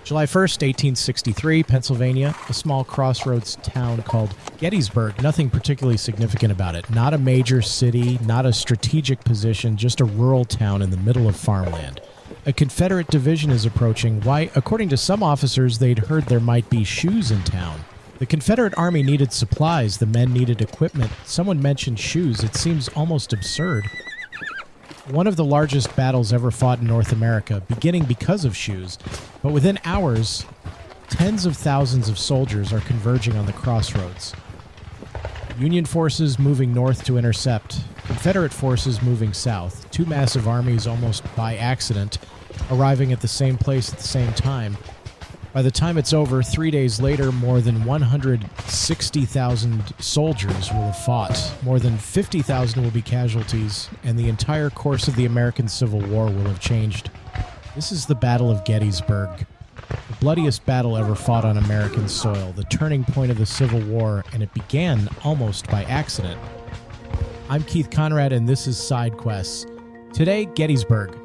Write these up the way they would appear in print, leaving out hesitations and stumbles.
July 1st, 1863, Pennsylvania, a small crossroads town called Gettysburg. Nothing particularly significant about it. Not a major city, not a strategic position, just a rural town in the middle of farmland. A Confederate division is approaching. Why, according to some officers, they'd heard there might be shoes in town. The Confederate Army needed supplies, the men needed equipment. Someone mentioned shoes. It seems almost absurd. One of the largest battles ever fought in North America, beginning because of shoes. But within hours, tens of thousands of soldiers are converging on the crossroads. Union forces moving north to intercept, Confederate forces moving south. Two massive armies almost by accident, arriving at the same place at the same time. By the time it's over, 3 days later, more than 160,000 soldiers will have fought. More than 50,000 will be casualties, and the entire course of the American Civil War will have changed. This is the Battle of Gettysburg, the bloodiest battle ever fought on American soil, the turning point of the Civil War, and it began almost by accident. I'm Keith Conrad, and this is Sidequests. Today, Gettysburg.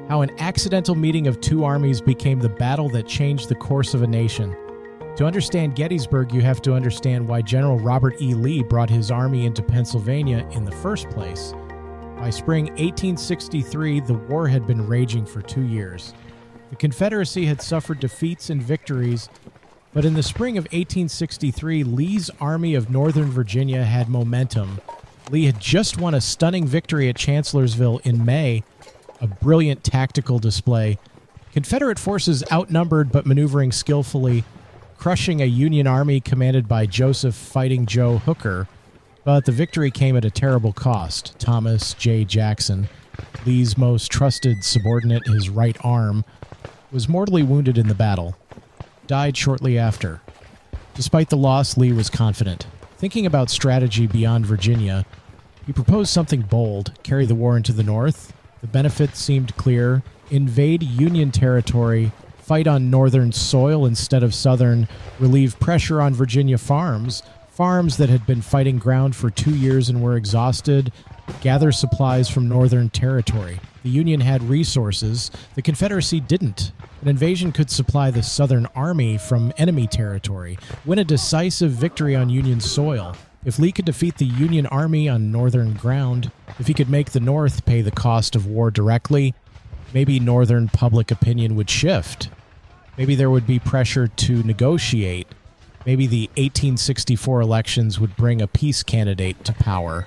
How an accidental meeting of two armies became the battle that changed the course of a nation. To understand Gettysburg, you have to understand why General Robert E. Lee brought his army into Pennsylvania in the first place. By spring 1863, the war had been raging for 2 years. The Confederacy had suffered defeats and victories, but in the spring of 1863, Lee's Army of Northern Virginia had momentum. Lee had just won a stunning victory at Chancellorsville in May, a brilliant tactical display. Confederate forces outnumbered but maneuvering skillfully, crushing a Union army commanded by Joseph Fighting Joe Hooker. But the victory came at a terrible cost. Thomas J. Jackson, Lee's most trusted subordinate, his right arm, was mortally wounded in the battle. Died shortly after. Despite the loss, Lee was confident. Thinking about strategy beyond Virginia, he proposed something bold: carry the war into the north. The benefit seemed clear: invade Union territory, fight on northern soil instead of southern, relieve pressure on Virginia farms that had been fighting ground for 2 years and were exhausted, gather supplies from northern territory. The Union had resources, the Confederacy didn't. An invasion could supply the Southern Army from enemy territory, win a decisive victory on Union soil. If Lee could defeat the Union Army on northern ground, if he could make the North pay the cost of war directly, maybe Northern public opinion would shift. Maybe there would be pressure to negotiate. Maybe the 1864 elections would bring a peace candidate to power.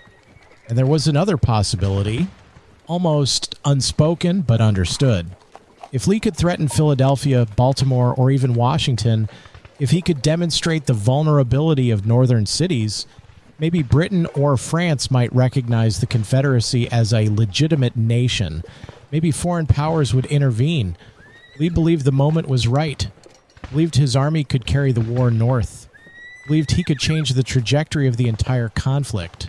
And there was another possibility, almost unspoken but understood. If Lee could threaten Philadelphia, Baltimore, or even Washington, if he could demonstrate the vulnerability of northern cities, maybe Britain or France might recognize the Confederacy as a legitimate nation. Maybe foreign powers would intervene. Lee believed the moment was right. Believed his army could carry the war north. Believed he could change the trajectory of the entire conflict.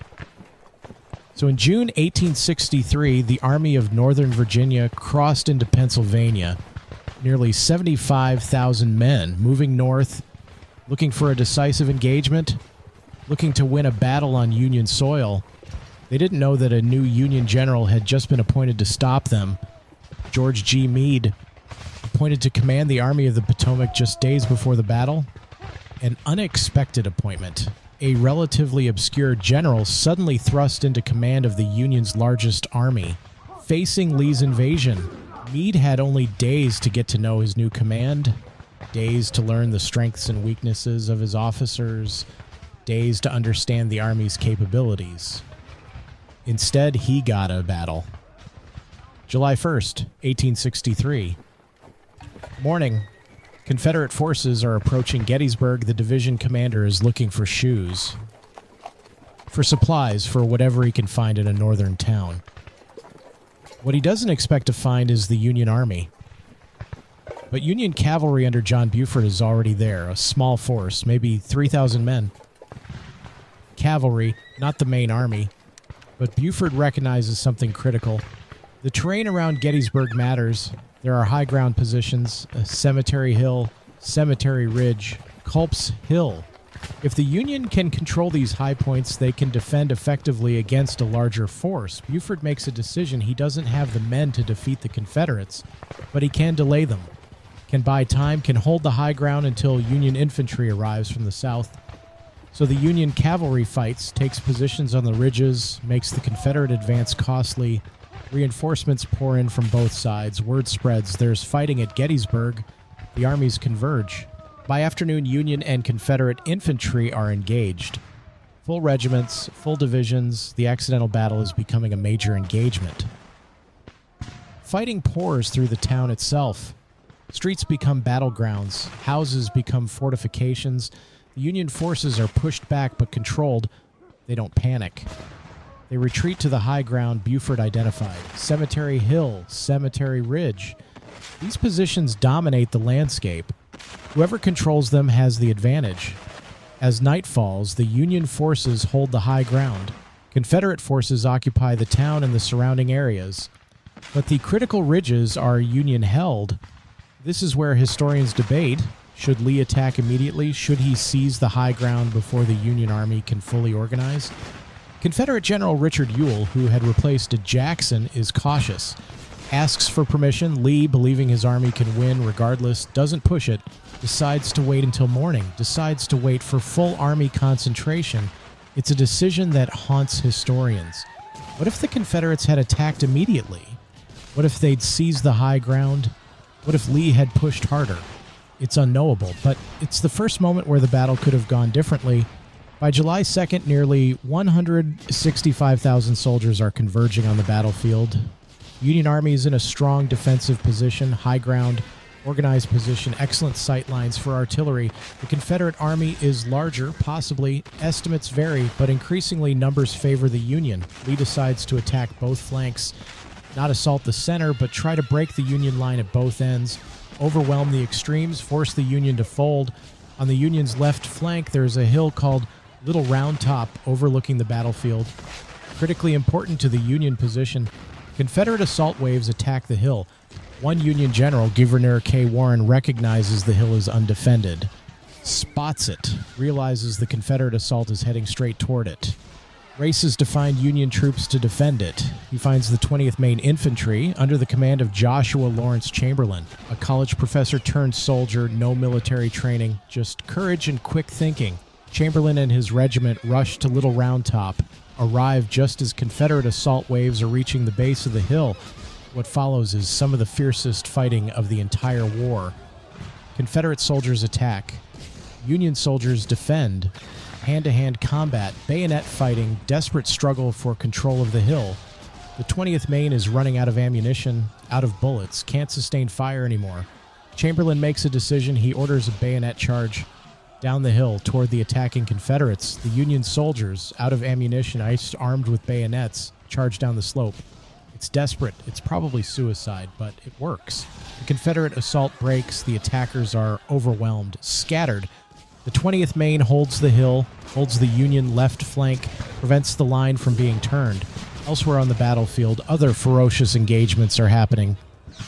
So in June 1863, the Army of Northern Virginia crossed into Pennsylvania. Nearly 75,000 men moving north, looking for a decisive engagement, looking to win a battle on Union soil. They didn't know that a new Union general had just been appointed to stop them. George G. Meade, appointed to command the Army of the Potomac just days before the battle. An unexpected appointment. A relatively obscure general suddenly thrust into command of the Union's largest army. Facing Lee's invasion, Meade had only days to get to know his new command, days to learn the strengths and weaknesses of his officers, days to understand the Army's capabilities. Instead, he got a battle. July 1st, 1863. Morning. Confederate forces are approaching Gettysburg. The division commander is looking for shoes. For supplies, for whatever he can find in a northern town. What he doesn't expect to find is the Union Army. But Union cavalry under John Buford is already there, a small force, maybe 3,000 men. Cavalry, not the main army. But Buford recognizes something critical. The terrain around Gettysburg matters. There are high ground positions, Cemetery Hill, Cemetery Ridge, Culp's Hill. If the Union can control these high points, they can defend effectively against a larger force. Buford makes a decision. He doesn't have the men to defeat the Confederates, but he can delay them. can buy time, can hold the high ground until Union infantry arrives from the south. So the Union cavalry fights, takes positions on the ridges, makes the Confederate advance costly. Reinforcements pour in from both sides. Word spreads there's fighting at Gettysburg. The armies converge. By afternoon, Union and Confederate infantry are engaged. Full regiments, full divisions, the accidental battle is becoming a major engagement. Fighting pours through the town itself. Streets become battlegrounds. Houses become fortifications. The Union forces are pushed back but controlled. They don't panic. They retreat to the high ground Buford identified. Cemetery Hill, Cemetery Ridge. These positions dominate the landscape. Whoever controls them has the advantage. As night falls, the Union forces hold the high ground. Confederate forces occupy the town and the surrounding areas. But the critical ridges are Union-held. This is where historians debate. Should Lee attack immediately? Should he seize the high ground before the Union Army can fully organize? Confederate General Richard Ewell, who had replaced Jackson, is cautious. Asks for permission. Lee, believing his army can win regardless, doesn't push it. Decides to wait until morning. Decides to wait for full army concentration. It's a decision that haunts historians. What if the Confederates had attacked immediately? What if they'd seized the high ground? What if Lee had pushed harder? It's unknowable, but it's the first moment where the battle could have gone differently. By July 2nd, nearly 165,000 soldiers are converging on the battlefield. Union Army is in a strong defensive position, high ground, organized position, excellent sight lines for artillery. The Confederate Army is larger, possibly. Estimates vary, but increasingly numbers favor the Union. Lee decides to attack both flanks, not assault the center, but try to break the Union line at both ends, overwhelm the extremes, force the Union to fold. On the Union's left flank, there's a hill called Little Round Top overlooking the battlefield. Critically important to the Union position, Confederate assault waves attack the hill. One Union general, Gouverneur K. Warren, recognizes the hill is undefended, spots it, realizes the Confederate assault is heading straight toward it, races to find Union troops to defend it. He finds the 20th Maine Infantry under the command of Joshua Lawrence Chamberlain, a college professor turned soldier, no military training, just courage and quick thinking. Chamberlain and his regiment rush to Little Round Top, arrive just as Confederate assault waves are reaching the base of the hill. What follows is some of the fiercest fighting of the entire war. Confederate soldiers attack. Union soldiers defend. Hand-to-hand combat, bayonet fighting, desperate struggle for control of the hill. The 20th Maine is running out of ammunition, out of bullets, can't sustain fire anymore. Chamberlain makes a decision. He orders a bayonet charge down the hill toward the attacking Confederates. The Union soldiers, out of ammunition, armed with bayonets, charge down the slope. It's desperate. It's probably suicide, but it works. The Confederate assault breaks. The attackers are overwhelmed, scattered. The 20th Maine holds the hill, holds the Union left flank, prevents the line from being turned. Elsewhere on the battlefield, other ferocious engagements are happening.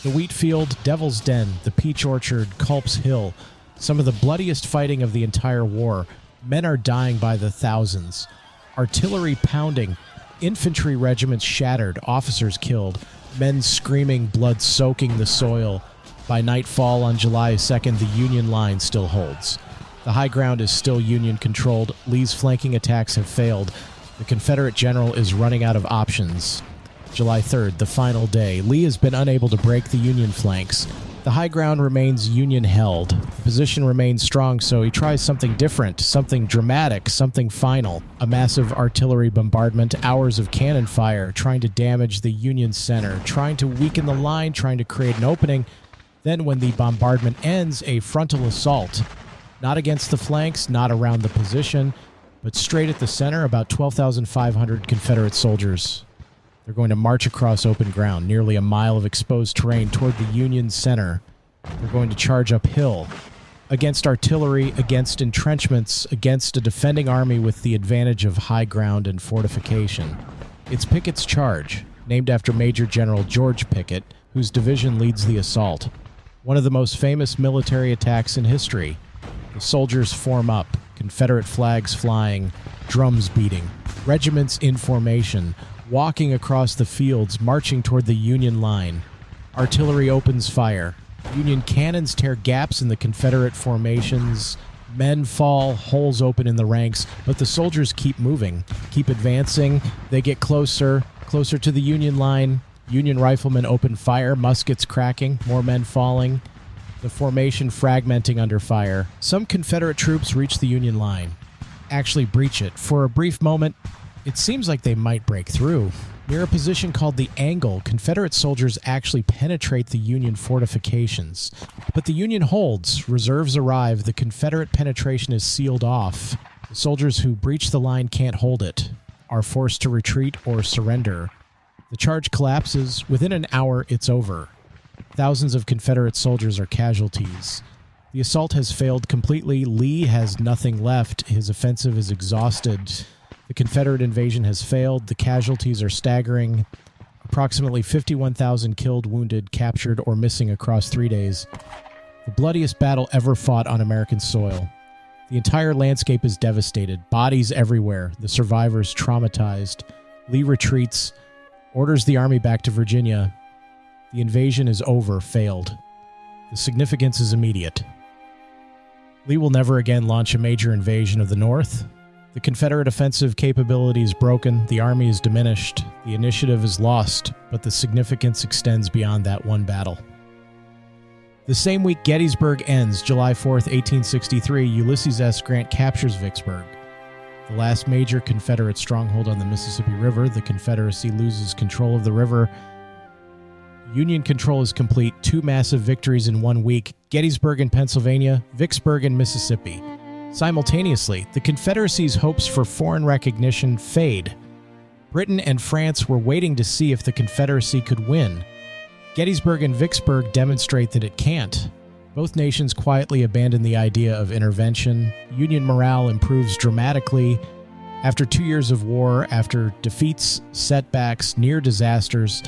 The wheat field, Devil's Den, the Peach Orchard, Culp's Hill, some of the bloodiest fighting of the entire war. Men are dying by the thousands. Artillery pounding, infantry regiments shattered, officers killed, men screaming, blood soaking the soil. By nightfall on July 2nd, the Union line still holds. The high ground is still Union-controlled. Lee's flanking attacks have failed. The Confederate general is running out of options. July 3rd, the final day. Lee has been unable to break the Union flanks. The high ground remains Union-held. The position remains strong, so he tries something different, something dramatic, something final. A massive artillery bombardment, hours of cannon fire, trying to damage the Union center, trying to weaken the line, trying to create an opening. Then when the bombardment ends, a frontal assault. Not against the flanks, not around the position, but straight at the center, about 12,500 Confederate soldiers. They're going to march across open ground, nearly a mile of exposed terrain toward the Union center. They're going to charge uphill, against artillery, against entrenchments, against a defending army with the advantage of high ground and fortification. It's Pickett's charge, named after Major General George Pickett, whose division leads the assault. One of the most famous military attacks in history. The soldiers form up, Confederate flags flying, drums beating, regiments in formation, walking across the fields, marching toward the Union line. Artillery opens fire. Union cannons tear gaps in the Confederate formations. Men fall, holes open in the ranks, but the soldiers keep moving, keep advancing. They get closer to the Union line. Union riflemen open fire, muskets cracking, more men falling. The formation fragmenting under fire. Some Confederate troops reach the Union line, actually breach it. For a brief moment, it seems like they might break through. Near a position called the Angle, Confederate soldiers actually penetrate the Union fortifications. But the Union holds, reserves arrive, the Confederate penetration is sealed off. The soldiers who breach the line can't hold it, are forced to retreat or surrender. The charge collapses. Within an hour, it's over. Thousands of Confederate soldiers are casualties. The assault has failed completely. Lee has nothing left. His offensive is exhausted. The Confederate invasion has failed. The casualties are staggering. Approximately 51,000 killed, wounded, captured, or missing across 3 days. The bloodiest battle ever fought on American soil. The entire landscape is devastated. Bodies everywhere. The survivors traumatized. Lee retreats, orders the army back to Virginia. The invasion is over, failed. The significance is immediate. Lee will never again launch a major invasion of the North. The Confederate offensive capability is broken, the army is diminished, the initiative is lost, but the significance extends beyond that one battle. The same week Gettysburg ends, July 4th, 1863, Ulysses S. Grant captures Vicksburg. The last major Confederate stronghold on the Mississippi River, the Confederacy loses control of the river. Union control is complete, 2 massive victories in 1 week, Gettysburg in Pennsylvania, Vicksburg in Mississippi. Simultaneously, the Confederacy's hopes for foreign recognition fade. Britain and France were waiting to see if the Confederacy could win. Gettysburg and Vicksburg demonstrate that it can't. Both nations quietly abandon the idea of intervention. Union morale improves dramatically. After 2 years of war, after defeats, setbacks, near disasters,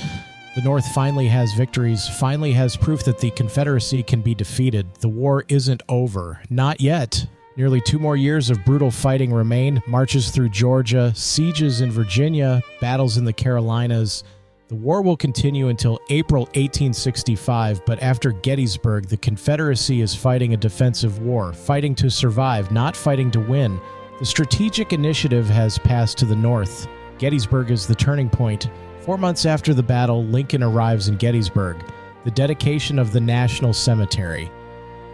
the North finally has victories, finally has proof that the Confederacy can be defeated. The war isn't over. Not yet. Nearly 2 more years of brutal fighting remain, marches through Georgia, sieges in Virginia, battles in the Carolinas. The war will continue until April 1865, but after Gettysburg, the Confederacy is fighting a defensive war, fighting to survive, not fighting to win. The strategic initiative has passed to the North. Gettysburg is the turning point. 4 months after the battle, Lincoln arrives in Gettysburg. The dedication of the National Cemetery,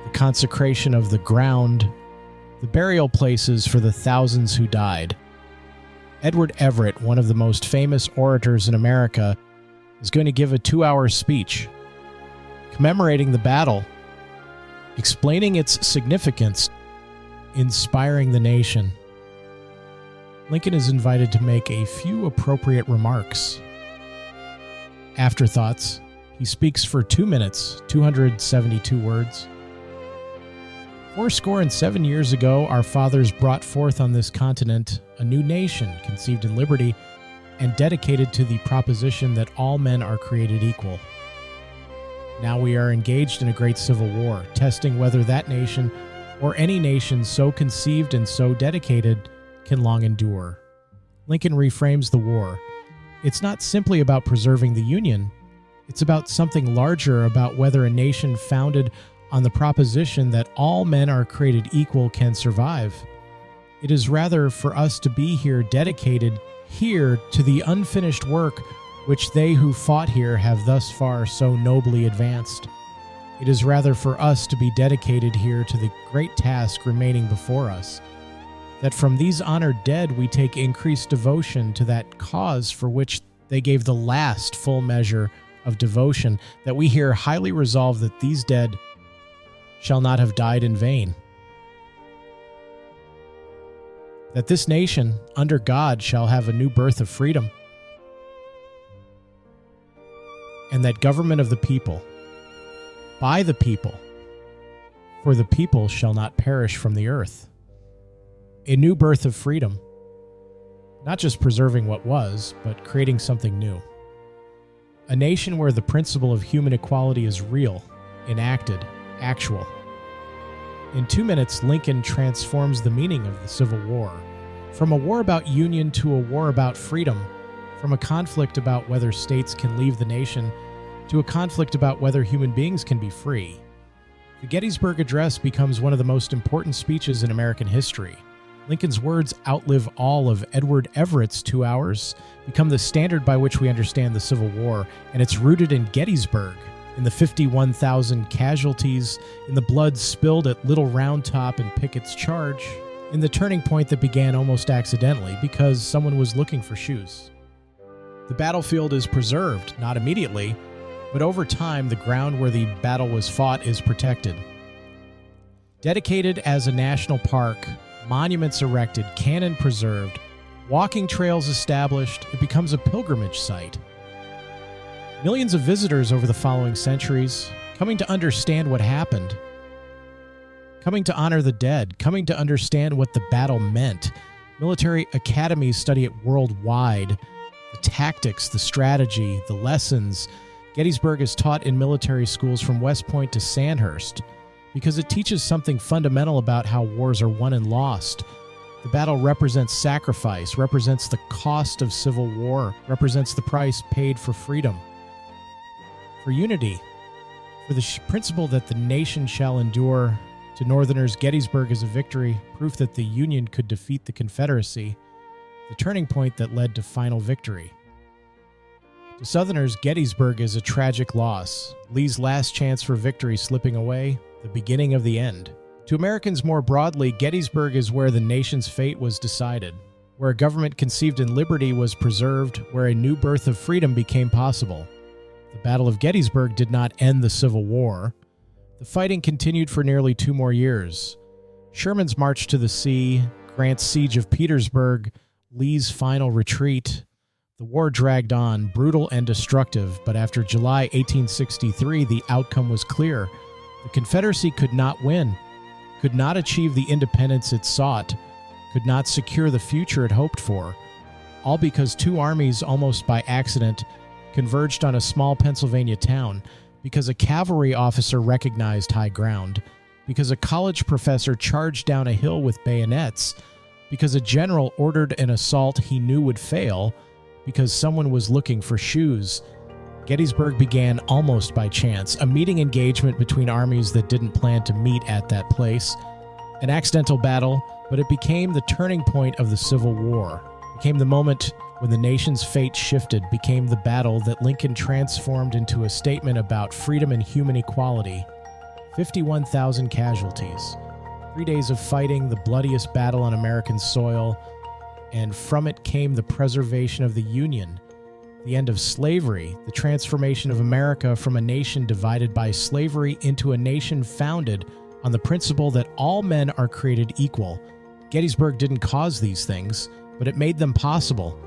the consecration of the ground, the burial places for the thousands who died. Edward Everett, one of the most famous orators in America, is going to give a 2-hour speech commemorating the battle, explaining its significance, inspiring the nation. Lincoln is invited to make a few appropriate remarks. Afterthoughts. He speaks for 2 minutes, 272 words. 77 years ago, our fathers brought forth on this continent a new nation conceived in liberty and dedicated to the proposition that all men are created equal. Now we are engaged in a great civil war, testing whether that nation or any nation so conceived and so dedicated can long endure. Lincoln reframes the war. It's not simply about preserving the Union. It's about something larger, about whether a nation founded on the proposition that all men are created equal can survive. It is rather for us to be here, dedicated here to the unfinished work which they who fought here have thus far so nobly advanced. It is rather for us to be dedicated here to the great task remaining before us, that from these honored dead we take increased devotion to that cause for which they gave the last full measure of devotion, that we here highly resolve that these dead shall not have died in vain. That this nation, under God, shall have a new birth of freedom. And that government of the people, by the people, for the people shall not perish from the earth. A new birth of freedom, not just preserving what was, but creating something new. A nation where the principle of human equality is real, enacted, actual. In 2 minutes, Lincoln transforms the meaning of the Civil War, from a war about union to a war about freedom, from a conflict about whether states can leave the nation to a conflict about whether human beings can be free. The Gettysburg Address becomes one of the most important speeches in American history. Lincoln's words outlive all of Edward Everett's 2 hours, become the standard by which we understand the Civil War, and it's rooted in Gettysburg, in the 51,000 casualties, in the blood spilled at Little Round Top and Pickett's charge, in the turning point that began almost accidentally because someone was looking for shoes. The battlefield is preserved, not immediately, but over time the ground where the battle was fought is protected. Dedicated as a national park, monuments erected, cannon preserved, walking trails established, it becomes a pilgrimage site. Millions of visitors over the following centuries, coming to understand what happened, coming to honor the dead, coming to understand what the battle meant. Military academies study it worldwide. The tactics, the strategy, the lessons. Gettysburg is taught in military schools from West Point to Sandhurst because it teaches something fundamental about how wars are won and lost. The battle represents sacrifice, represents the cost of civil war, represents the price paid for freedom, for unity, for the principle that the nation shall endure. To Northerners, Gettysburg is a victory, proof that the Union could defeat the Confederacy, the turning point that led to final victory. To Southerners, Gettysburg is a tragic loss, Lee's last chance for victory slipping away, the beginning of the end. To Americans more broadly, Gettysburg is where the nation's fate was decided, where a government conceived in liberty was preserved, where a new birth of freedom became possible. The Battle of Gettysburg did not end the Civil War. The fighting continued for nearly 2 more years. Sherman's march to the sea, Grant's siege of Petersburg, Lee's final retreat. The war dragged on, brutal and destructive, but after July 1863, the outcome was clear. The Confederacy could not win, could not achieve the independence it sought, could not secure the future it hoped for, all because 2 armies, almost by accident, converged on a small Pennsylvania town, because a cavalry officer recognized high ground, because a college professor charged down a hill with bayonets, because a general ordered an assault he knew would fail, because someone was looking for shoes. Gettysburg began almost by chance, a meeting engagement between armies that didn't plan to meet at that place, an accidental battle, but it became the turning point of the Civil War, became the moment when the nation's fate shifted, became the battle that Lincoln transformed into a statement about freedom and human equality. 51,000 casualties, 3 days of fighting, the bloodiest battle on American soil, and from it came the preservation of the Union, the end of slavery, the transformation of America from a nation divided by slavery into a nation founded on the principle that all men are created equal. Gettysburg didn't cause these things, but it made them possible.